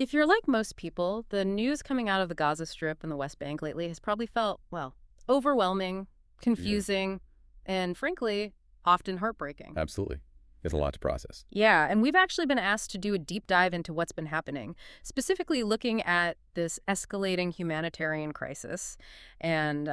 If you're like most people, the news coming out of the Gaza Strip and the West Bank lately has probably felt, well, overwhelming, Yeah, confusing, and frankly, often heartbreaking. absolutely. It's a lot to process. Yeah, and we've actually been asked to do a deep dive into what's been happening, specifically looking at this escalating humanitarian crisis and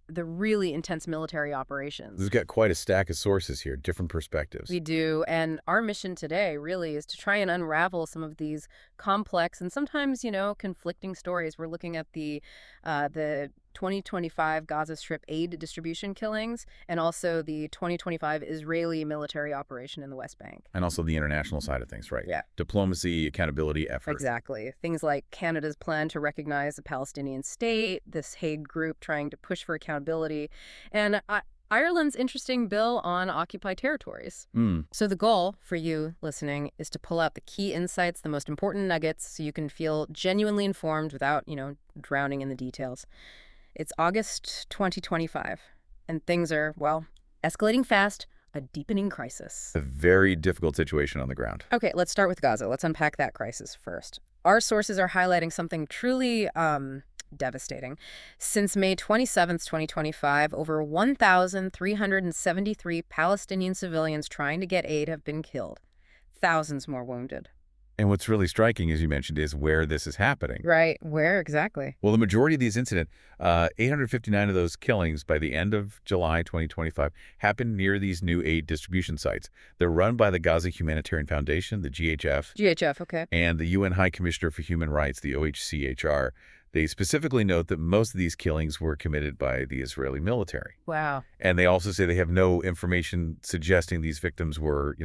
the really intense military operations. We've got quite a stack of sources here, different perspectives. We do, and our mission today really is to try and unravel some of these complex and sometimes, conflicting stories. We're looking at the 2025 Gaza Strip aid distribution killings and also the 2025 Israeli military operation in the West Bank. And also the international side of things, right? Yeah. Diplomacy, accountability, effort. Exactly. Things like Canada's plan to recognize a Palestinian state, this Hague group trying to push for accountability, and Ireland's interesting bill on occupied territories. Mm. So the goal for you listening is to pull out the key insights, the most important nuggets, so you can feel genuinely informed without, drowning in the details. It's August 2025, and things are, well, escalating fast, a deepening crisis. A very difficult situation on the ground. Okay, let's start with Gaza. Let's unpack that crisis first. Our sources are highlighting something truly devastating. Since May 27th, 2025, over 1,373 Palestinian civilians trying to get aid have been killed. Thousands more wounded. And what's really striking, as you mentioned, is where this is happening. Right. Where exactly? Well, the majority of these incidents, 859 of those killings by the end of July 2025, happened near these new aid distribution sites. They're run by the Gaza Humanitarian Foundation, the GHF, GHF, okay. and the UN High Commissioner for Human Rights, the OHCHR. They specifically note that most of these killings were committed by the Israeli military. Wow. And they also say they have no information suggesting these victims were,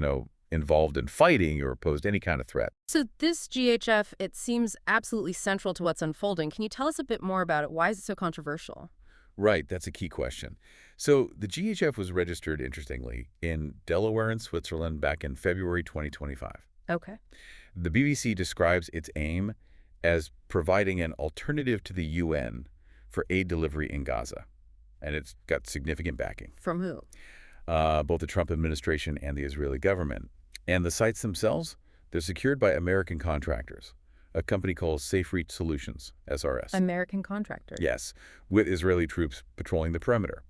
involved in fighting or posed any kind of threat. So this GHF, it seems absolutely central to what's unfolding. Can you tell us a bit more about it? Why is it so controversial? Right, that's a key question. So the GHF was registered, interestingly, in Delaware and Switzerland back in February 2025. Okay. The BBC describes its aim as providing an alternative to the UN for aid delivery in Gaza. And it's got significant backing. From who? Both the Trump administration and the Israeli government. And the sites themselves, they're secured by American contractors, a company called Safe Reach Solutions, SRS. American contractors. Yes, with Israeli troops patrolling the perimeter.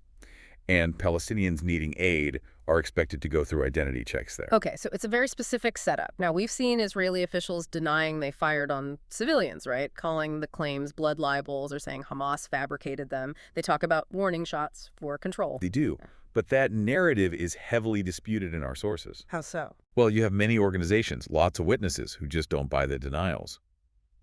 And Palestinians needing aid are expected to go through identity checks there. Okay, so it's a very specific setup. Now, we've seen Israeli officials denying they fired on civilians, right? Calling the claims blood libels or saying Hamas fabricated them. They talk about warning shots for control. They do. But that narrative is heavily disputed in our sources. How so? Well, you have many organizations, lots of witnesses who just don't buy the denials.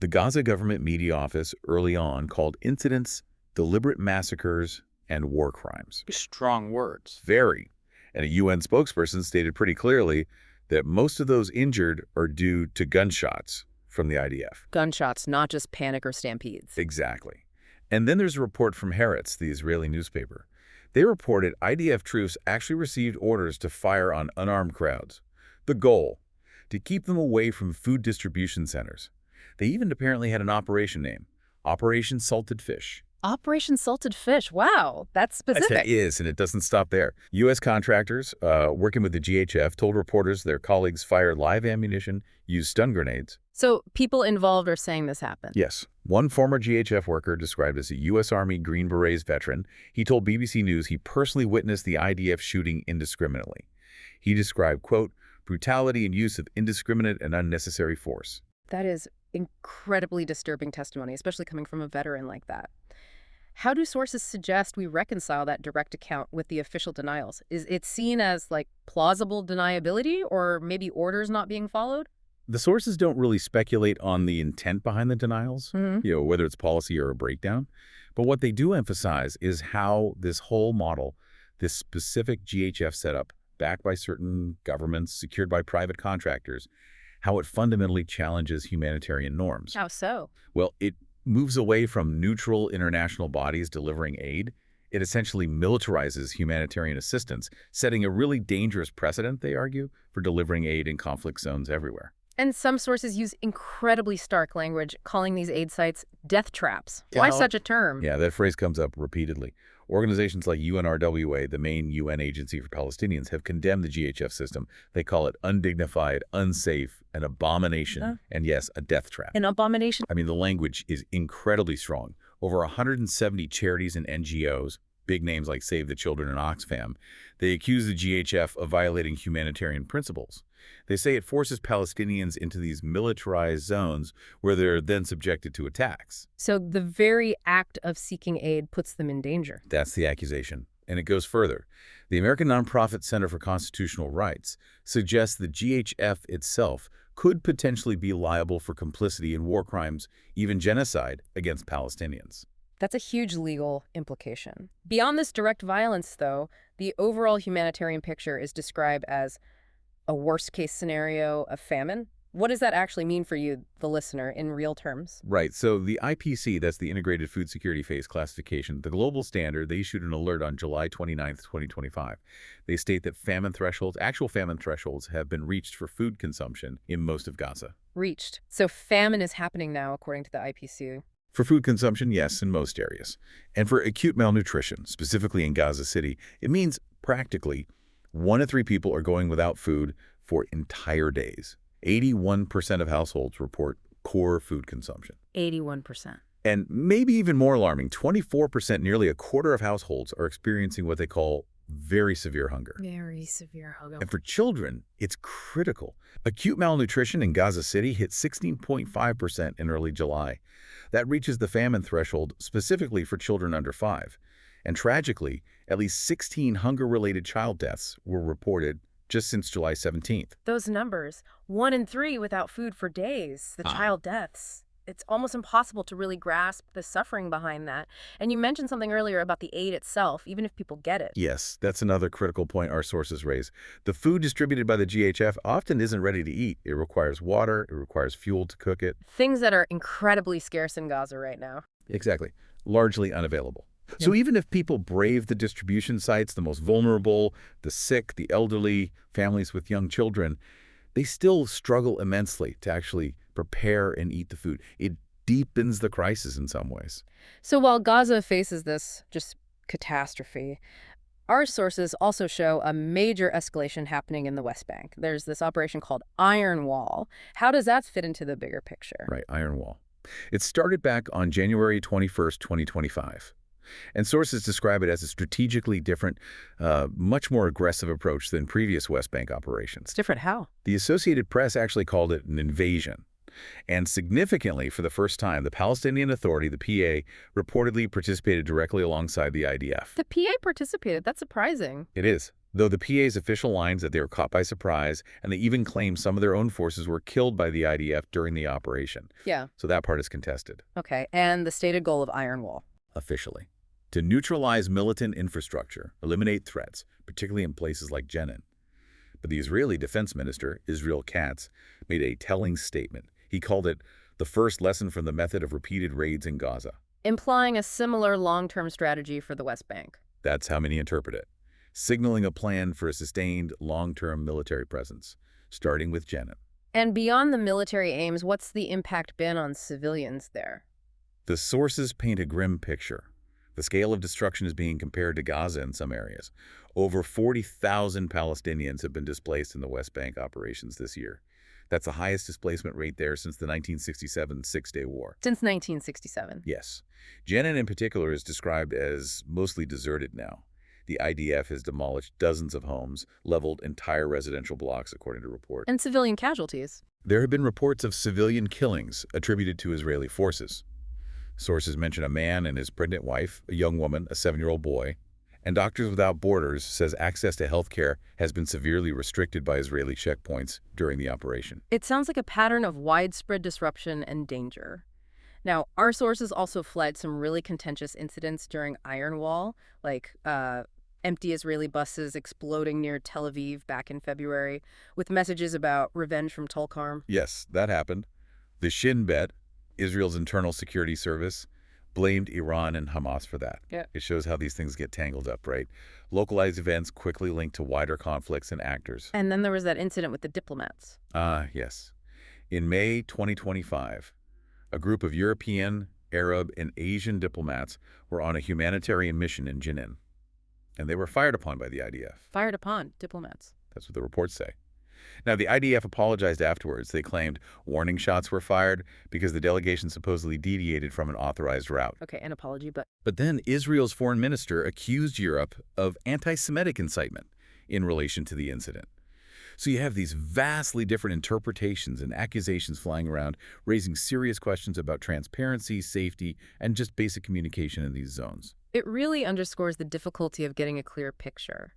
The Gaza government media office early on called incidents deliberate massacres and war crimes. Strong words. Very. And a UN spokesperson stated pretty clearly that most of those injured are due to gunshots from the IDF. Gunshots, not just panic or stampedes. Exactly. And then there's a report from Haaretz, the Israeli newspaper. They reported IDF troops actually received orders to fire on unarmed crowds. The goal, to keep them away from food distribution centers. They even apparently had an operation name, Operation Salted Fish. Operation Salted Fish. Wow, that's specific. It is, and it doesn't stop there. U.S. contractors working with the GHF told reporters their colleagues fired live ammunition, used stun grenades. So people involved are saying this happened? Yes. One former GHF worker described as a U.S. Army Green Berets veteran, he told BBC News he personally witnessed the IDF shooting indiscriminately. He described, quote, brutality and use of indiscriminate and unnecessary force. That is incredibly disturbing testimony, especially coming from a veteran like that. How do sources suggest we reconcile that direct account with the official denials? Is it seen as like plausible deniability or maybe orders not being followed? The sources don't really speculate on the intent behind the denials, whether it's policy or a breakdown. But what they do emphasize is how this whole model, this specific GHF setup, backed by certain governments, secured by private contractors, how it fundamentally challenges humanitarian norms. How so? Well, it moves away from neutral international bodies delivering aid. It essentially militarizes humanitarian assistance, setting a really dangerous precedent, they argue, for delivering aid in conflict zones everywhere. And some sources use incredibly stark language, calling these aid sites death traps. Yeah, Why such a term? Yeah, that phrase comes up repeatedly. Organizations like UNRWA, the main UN agency for Palestinians, have condemned the GHF system. They call it undignified, unsafe, an abomination, and yes, a death trap. An abomination? I mean, the language is incredibly strong. Over 170 charities and NGOs, big names like Save the Children and Oxfam, they accuse the GHF of violating humanitarian principles. They say it forces Palestinians into these militarized zones where they're then subjected to attacks. So the very act of seeking aid puts them in danger. That's the accusation. And it goes further. The American nonprofit Center for Constitutional Rights suggests the GHF itself could potentially be liable for complicity in war crimes, even genocide, against Palestinians. That's a huge legal implication. Beyond this direct violence, though, the overall humanitarian picture is described as a worst-case scenario of famine. What does that actually mean for you, the listener, in real terms? Right. So the IPC, that's the Integrated Food Security Phase Classification, the global standard, they issued an alert on July 29th, 2025. They state that famine thresholds, actual famine thresholds, have been reached for food consumption in most of Gaza. Reached. So famine is happening now, according to the IPC. For food consumption, yes, in most areas. And for acute malnutrition, specifically in Gaza City, it means practically 1 to 3 people are going without food for entire days. 81% of households report core food consumption. 81%. And maybe even more alarming, 24%, nearly a quarter of households are experiencing what they call very severe hunger. Very severe hunger. And for children, it's critical. Acute malnutrition in Gaza City hit 16.5% in early July. That reaches the famine threshold specifically for children under 5. And tragically, at least 16 hunger-related child deaths were reported just since July 17th. Those numbers, 1 in 3 without food for days, the child deaths. It's almost impossible to really grasp the suffering behind that. And you mentioned something earlier about the aid itself, even if people get it. Yes, that's another critical point our sources raise. The food distributed by the GHF often isn't ready to eat. It requires water, it requires fuel to cook it. Things that are incredibly scarce in Gaza right now. Exactly. Largely unavailable. So even if people brave the distribution sites, the most vulnerable, the sick, the elderly, families with young children, they still struggle immensely to actually prepare and eat the food. It deepens the crisis in some ways. So while Gaza faces this just catastrophe, our sources also show a major escalation happening in the West Bank. There's this operation called Iron Wall. How does that fit into the bigger picture? Right, Iron Wall. It started back on January 21st, 2025. And sources describe it as a strategically different, much more aggressive approach than previous West Bank operations. Different how? The Associated Press actually called it an invasion. And significantly, for the first time, the Palestinian Authority, the PA, reportedly participated directly alongside the IDF. The PA participated. That's surprising. It is, though the PA's official lines that they were caught by surprise, and they even claim some of their own forces were killed by the IDF during the operation. Yeah. So that part is contested. Okay, and the stated goal of Iron Wall? Officially. To neutralize militant infrastructure, eliminate threats, particularly in places like Jenin. But the Israeli Defense Minister, Israel Katz, made a telling statement. He called it the first lesson from the method of repeated raids in Gaza. Implying a similar long-term strategy for the West Bank. That's how many interpret it, signaling a plan for a sustained, long-term military presence, starting with Jenin. And beyond the military aims, what's the impact been on civilians there? The sources paint a grim picture. The scale of destruction is being compared to Gaza in some areas. Over 40,000 Palestinians have been displaced in the West Bank operations this year. That's the highest displacement rate there since the 1967 Six-Day War. Since 1967. Yes. Jenin in particular is described as mostly deserted now. The IDF has demolished dozens of homes, leveled entire residential blocks, according to reports. And civilian casualties. There have been reports of civilian killings attributed to Israeli forces. Sources mention a man and his pregnant wife, a young woman, a 7-year-old boy. And Doctors Without Borders says access to health care has been severely restricted by Israeli checkpoints during the operation. It sounds like a pattern of widespread disruption and danger. Now, our sources also flagged some really contentious incidents during Iron Wall, like empty Israeli buses exploding near Tel Aviv back in February, with messages about revenge from Tulkarm. Yes, that happened. The Shin Bet, Israel's internal security service, blamed Iran and Hamas for that. Yeah. It shows how these things get tangled up, right? Localized events quickly linked to wider conflicts and actors. And then there was that incident with the diplomats. Yes. In May 2025, a group of European, Arab, and Asian diplomats were on a humanitarian mission in Jenin, and they were fired upon by the IDF. Fired upon diplomats. That's what the reports say. Now, the IDF apologized afterwards. They claimed warning shots were fired because the delegation supposedly deviated from an authorized route. Okay, an apology, but But then Israel's foreign minister accused Europe of anti-Semitic incitement in relation to the incident. So you have these vastly different interpretations and accusations flying around, raising serious questions about transparency, safety, and just basic communication in these zones. it really underscores the difficulty of getting a clear picture.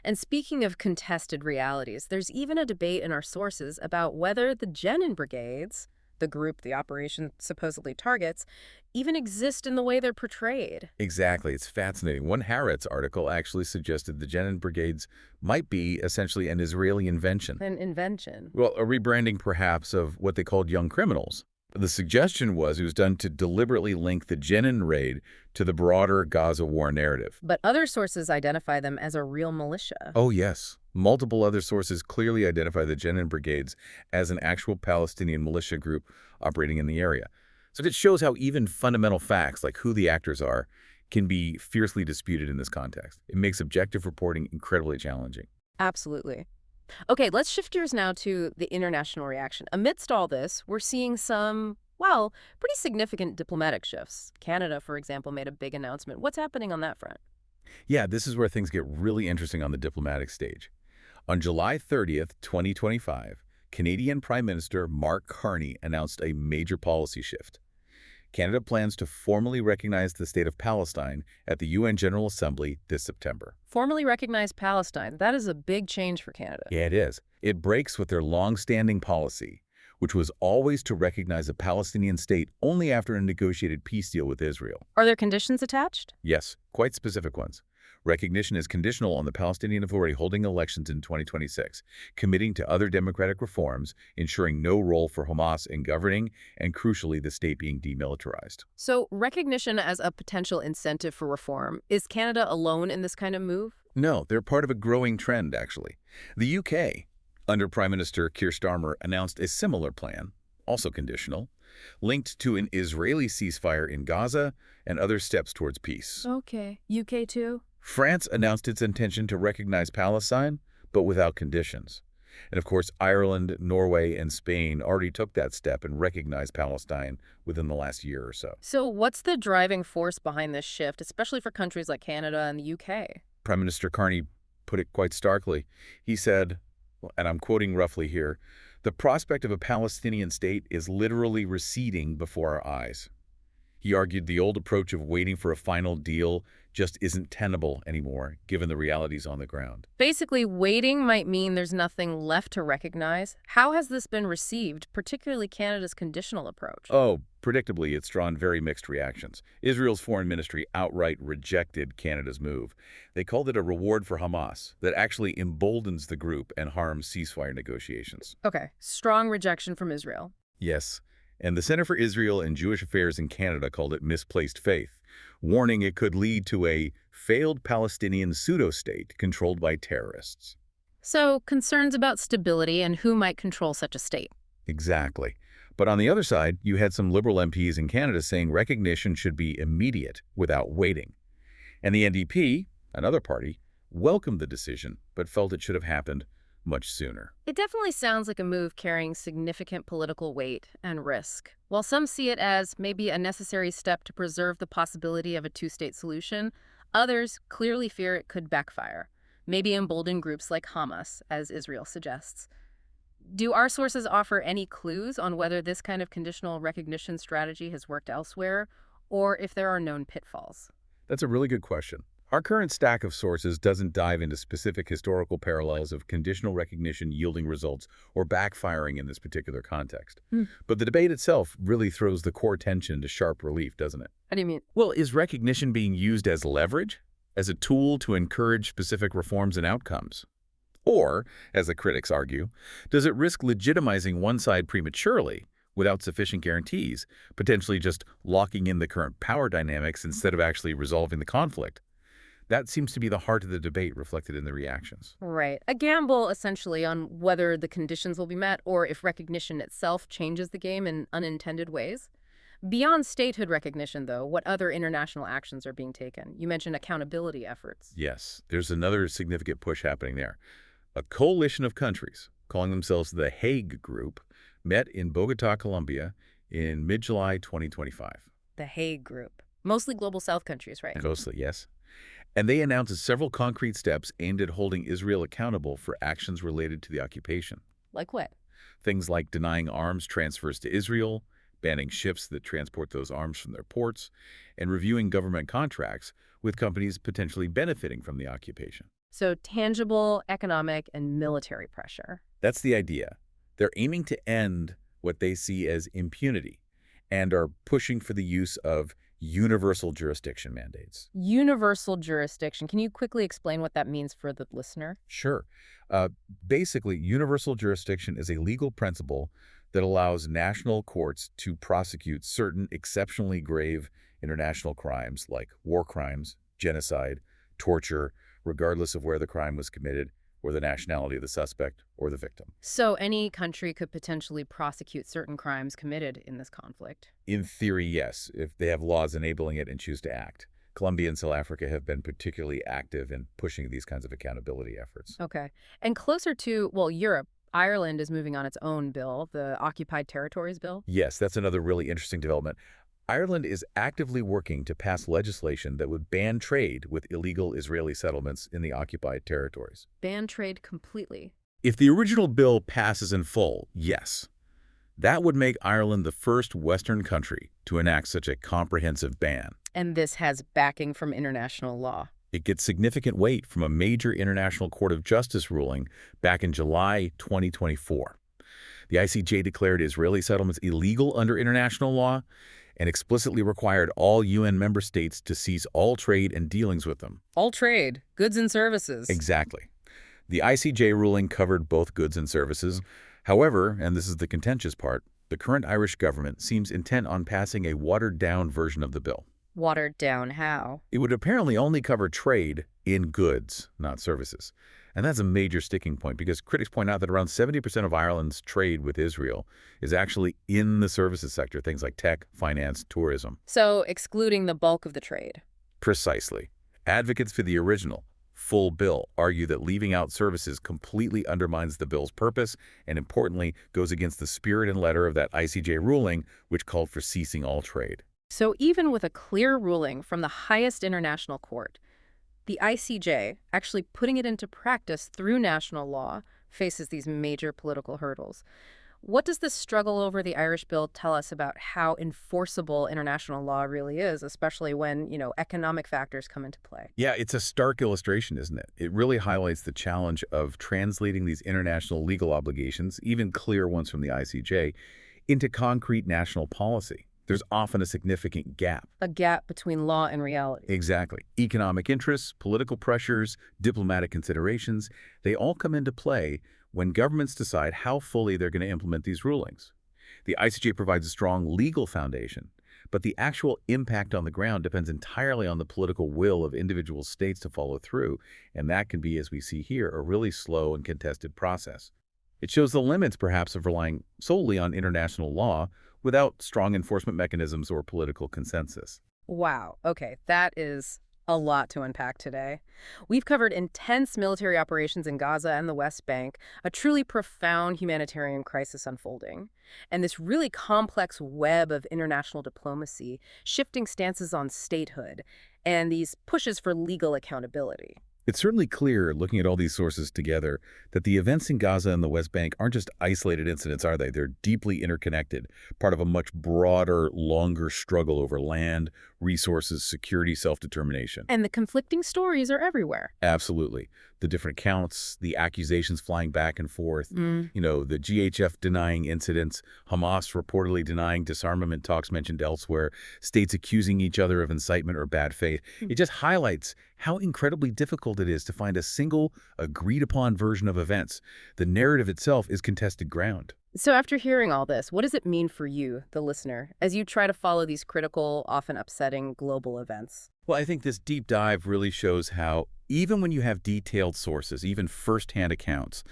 And speaking of contested realities, there's even a debate in our sources about whether the Jenin brigades, the group the operation supposedly targets, even exist in the way they're portrayed. Exactly. It's fascinating. One Haaretz article actually suggested the Jenin brigades might be essentially an Israeli invention. An invention. Well, a rebranding perhaps of what they called young criminals. The suggestion was it was done to deliberately link the Jenin raid to the broader Gaza war narrative. But other sources identify them as a real militia. Oh, yes. Multiple other sources clearly identify the Jenin brigades as an actual Palestinian militia group operating in the area. So it shows how even fundamental facts, like who the actors are, can be fiercely disputed in this context. It makes objective reporting incredibly challenging. Absolutely. Okay, let's shift gears now to the international reaction. Amidst all this, we're seeing some, well, pretty significant diplomatic shifts. Canada, for example, made a big announcement. What's happening on that front? Yeah, this is where things get really interesting on the diplomatic stage. On July 30th, 2025, Canadian Prime Minister Mark Carney announced a major policy shift. Canada plans to formally recognize the state of Palestine at the UN General Assembly this September. Formally recognize Palestine. That is a big change for Canada. Yeah, it is. It breaks with their long-standing policy, which was always to recognize a Palestinian state only after a negotiated peace deal with Israel. Are there conditions attached? Yes, quite specific ones. Recognition is conditional on the Palestinian Authority holding elections in 2026, committing to other democratic reforms, ensuring no role for Hamas in governing, and crucially, the state being demilitarized. So recognition as a potential incentive for reform. Is Canada alone in this kind of move? No, they're part of a growing trend, actually. The UK, under Prime Minister Keir Starmer, announced a similar plan, also conditional, linked to an Israeli ceasefire in Gaza and other steps towards peace. Okay. UK too? France announced its intention to recognize Palestine, but without conditions. And of course, Ireland, Norway, and Spain already took that step and recognized Palestine within the last year or so. So what's the driving force behind this shift, especially for countries like Canada and the UK? Prime Minister Carney put it quite starkly. He said, and I'm quoting roughly here, "The prospect of a Palestinian state is literally receding before our eyes." He argued the old approach of waiting for a final deal just isn't tenable anymore, given the realities on the ground. Basically, waiting might mean there's nothing left to recognize. How has this been received, particularly Canada's conditional approach? Oh, predictably, it's drawn very mixed reactions. Israel's foreign ministry outright rejected Canada's move. They called it a reward for Hamas that actually emboldens the group and harms ceasefire negotiations. Okay, strong rejection from Israel. Yes, and the Center for Israel and Jewish Affairs in Canada called it misplaced faith, warning it could lead to a failed Palestinian pseudo-state controlled by terrorists. So, concerns about stability and who might control such a state. Exactly. But on the other side, you had some Liberal MPs in Canada saying recognition should be immediate without waiting. And the NDP, another party, welcomed the decision, but felt it should have happened much sooner. It definitely sounds like a move carrying significant political weight and risk. While some see it as maybe a necessary step to preserve the possibility of a two-state solution, others clearly fear it could backfire, maybe embolden groups like Hamas, as Israel suggests. Do our sources offer any clues on whether this kind of conditional recognition strategy has worked elsewhere, or if there are known pitfalls? That's a really good question. Our current stack of sources doesn't dive into specific historical parallels of conditional recognition yielding results or backfiring in this particular context. But the debate itself really throws the core tension to sharp relief, doesn't it? What do you mean? Well, is recognition being used as leverage, as a tool to encourage specific reforms and outcomes? Or, as the critics argue, does it risk legitimizing one side prematurely without sufficient guarantees, potentially just locking in the current power dynamics instead of actually resolving the conflict? That seems to be the heart of the debate reflected in the reactions. Right. A gamble, essentially, on whether the conditions will be met or if recognition itself changes the game in unintended ways. Beyond statehood recognition, though, what other international actions are being taken? You mentioned accountability efforts. Yes, there's another significant push happening there. A coalition of countries, calling themselves the Hague Group, met in Bogota, Colombia in mid-July 2025. The Hague Group. Mostly Global South countries, right? Mostly, yes. And they announced several concrete steps aimed at holding Israel accountable for actions related to the occupation. Like what? Things like denying arms transfers to Israel, banning ships that transport those arms from their ports, and reviewing government contracts with companies potentially benefiting from the occupation. So tangible economic and military pressure. That's the idea. They're aiming to end what they see as impunity and are pushing for the use of universal jurisdiction mandates. Universal jurisdiction. Can you quickly explain what that means for the listener? Sure. Uh, Basically, universal jurisdiction is a legal principle that allows national courts to prosecute certain exceptionally grave international crimes like war crimes, genocide, torture, regardless of where the crime was committed or the nationality of the suspect or the victim. So any country could potentially prosecute certain crimes committed in this conflict. In theory, yes, if they have laws enabling it and choose to act. Colombia and South Africa have been particularly active in pushing these kinds of accountability efforts. Okay. And closer to, well, Europe, Ireland is moving on its own bill, the Occupied Territories Bill. Yes, that's another really interesting development. Ireland is actively working to pass legislation that would ban trade with illegal Israeli settlements in the occupied territories. Ban trade completely. If the original bill passes in full, yes. That would make Ireland the first Western country to enact such a comprehensive ban. And this has backing from international law. It gets significant weight from a major International Court of Justice ruling back in July 2024. The ICJ declared Israeli settlements illegal under international law and explicitly required all UN member states to cease all trade and dealings with them. All trade, goods and services. Exactly. The ICJ ruling covered both goods and services. However, and this is the contentious part, the current Irish government seems intent on passing a watered-down version of the bill. Watered down how? It would apparently only cover trade in goods, not services. And that's a major sticking point because critics point out that around 70% of Ireland's trade with Israel is actually in the services sector, things like tech, finance, tourism. So excluding the bulk of the trade. Precisely. Advocates for the original, full bill argue that leaving out services completely undermines the bill's purpose and, importantly, goes against the spirit and letter of that ICJ ruling, which called for ceasing all trade. So even with a clear ruling from the highest international court, the ICJ, actually putting it into practice through national law, faces these major political hurdles. What does this struggle over the Irish bill tell us about how enforceable international law really is, especially when, economic factors come into play? Yeah, it's a stark illustration, isn't it? It really highlights the challenge of translating these international legal obligations, even clear ones from the ICJ, into concrete national policy. There's often a significant gap. A gap between law and reality. Exactly. Economic interests, political pressures, diplomatic considerations, they all come into play when governments decide how fully they're going to implement these rulings. The ICJ provides a strong legal foundation, but the actual impact on the ground depends entirely on the political will of individual states to follow through, and that can be, as we see here, a really slow and contested process. It shows the limits, perhaps, of relying solely on international law without strong enforcement mechanisms or political consensus. Wow. Okay, that is a lot to unpack today. We've covered intense military operations in Gaza and the West Bank, a truly profound humanitarian crisis unfolding, and this really complex web of international diplomacy, shifting stances on statehood, and these pushes for legal accountability. It's certainly clear, looking at all these sources together, that the events in Gaza and the West Bank aren't just isolated incidents, are they? They're deeply interconnected, part of a much broader, longer struggle over land, resources, security, self-determination. And the conflicting stories are everywhere. Absolutely. The different accounts, the accusations flying back and forth, the GHF denying incidents, Hamas reportedly denying disarmament talks mentioned elsewhere, states accusing each other of incitement or bad faith. It just highlights how incredibly difficult it is to find a single, agreed-upon version of events. The narrative itself is contested ground. So after hearing all this, what does it mean for you, the listener, as you try to follow these critical, often upsetting global events? Well, I think this deep dive really shows how, even when you have detailed sources, even first-hand accounts,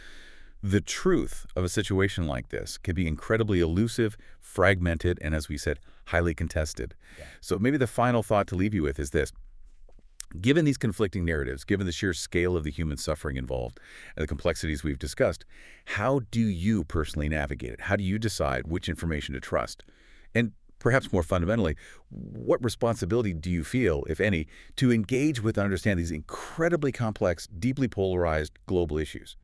the truth of a situation like this can be incredibly elusive, fragmented, and, as we said, highly contested. Yeah. So maybe the final thought to leave you with is this. Given these conflicting narratives, given the sheer scale of the human suffering involved and the complexities we've discussed, how do you personally navigate it? How do you decide which information to trust? And perhaps more fundamentally, what responsibility do you feel, if any, to engage with and understand these incredibly complex, deeply polarized global issues?